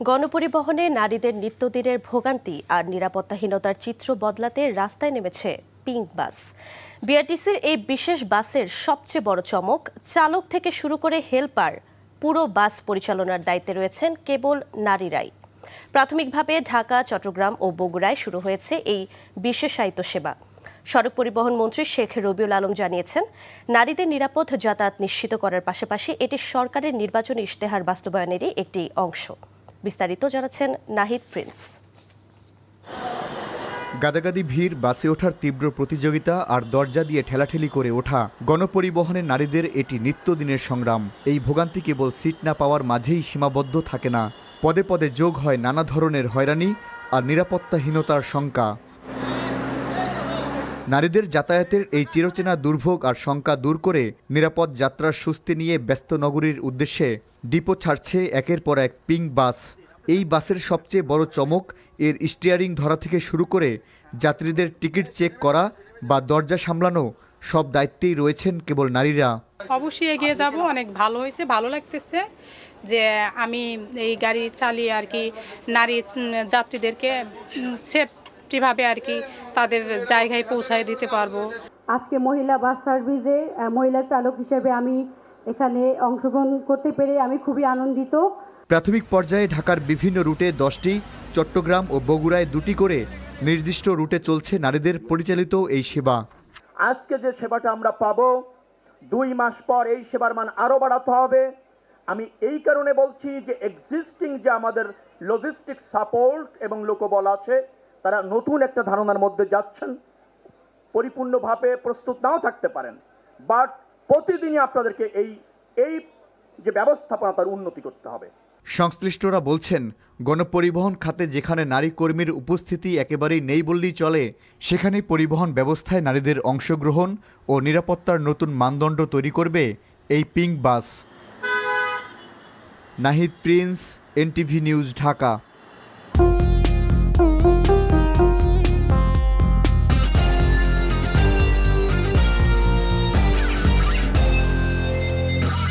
গণপরিবহনে নারীদের নিত্যদিনের ভোগান্তি আর নিরাপত্তাহীনতার চিত্র বদলাতে রাস্তায় নেমেছে পিঙ্ক বাস। বিআরটিসির এই বিশেষ বাসের সবচেয়ে বড় চমক, চালক থেকে শুরু করে হেলপার পুরো বাস পরিচালনার দায়িত্বে রয়েছেন কেবল নারীরাই। প্রাথমিকভাবে ঢাকা, চট্টগ্রাম ও বগুড়ায় শুরু হয়েছে এই বিশেষায়িত সেবা। সড়ক পরিবহন মন্ত্রী শেখ রবিউল আলম জানিয়েছেন, নারীদের নিরাপদ যাতায়াত নিশ্চিত করার পাশাপাশি এটি সরকারের নির্বাচনী ইশতেহার বাস্তবায়নেরই একটি অংশ। বিস্তারিত জানাচ্ছেন নাহিদ প্রিন্স। গাদাগাদি ভিড়, বাসে ওঠার তীব্র প্রতিযোগিতা আর দরজা দিয়ে ঠেলাঠেলি করে ওঠা, গণপরিবহনে নারীদের এটি নিত্যদিনের সংগ্রাম। এই ভোগান্তি কেবল সিট না পাওয়ার মাঝেই সীমাবদ্ধ থাকে না, পদে পদে যোগ হয় নানা ধরনের হয়রানি আর নিরাপত্তাহীনতার শঙ্কা। নারীদের যাতায়াতের এই চিরচেনা দুর্ভোগ আর শঙ্কা দূর করে নিরাপদ যাত্রার স্বস্তি নিয়ে ব্যস্ত নগরীর উদ্দেশ্যে ডিপো ছাড়ছে একের পর এক পিঙ্ক বাস। এই বাসের সবচেয়ে বড় চমক, এর স্টিয়ারিং ধরা থেকে শুরু করে যাত্রীদের টিকিট চেক করা বা দরজা সামলানো, সব দায়িত্বেই রয়েছেন কেবল নারীরা। অবশ্যই এগিয়ে যাব, অনেক ভালো হয়েছে, ভালো লাগতেছে যে আমি এই গাড়ি চালিয়ে আর কি নারী যাত্রীদেরকে সেফটিভাবে আর কি তাদের জায়গায় পৌঁছায় দিতে পারবো। আজকে মহিলা বাস সার্ভিসে মহিলা চালক হিসেবে আমি এখানে অংশগ্রহণ করতে পেরে আমি খুবই আনন্দিত। প্রাথমিক পর্যায়ে ঢাকার বিভিন্ন রুটে 10টি, চট্টগ্রাম ও বগুড়ায় 2টি করে নির্দিষ্ট রুটে চলছে নারীদের পরিচালিত এই সেবা। আজকে যে সেবাটা আমরা পাবো, 2 মাস পর এই সেবার মান আরো বাড়াতে হবে। আমি এই কারণে বলছি যে এক্সিস্টিং যে আমাদের লজিস্টিক সাপোর্ট এবং লোকবল আছে, তারা নতুন একটা ধারণার মধ্যে যাচ্ছেন। পরিপূর্ণভাবে প্রস্তুত নাও থাকতে পারেন, বাট প্রতিদিনই আপনাদেরকে এই যে ব্যবস্থাপনা তার উন্নতি করতে হবে। সংশ্লিষ্টরা বলছেন, গণপরিবহন খাতে যেখানে নারী কর্মীর উপস্থিতি একেবারেই নেই বললেই চলে, সেখানে পরিবহন ব্যবস্থায় নারীদের অংশগ্রহণ ও নিরাপত্তার নতুন মানদণ্ড তৈরি করবে এই pink bus. Nahid Prince, NTV news, Dhaka.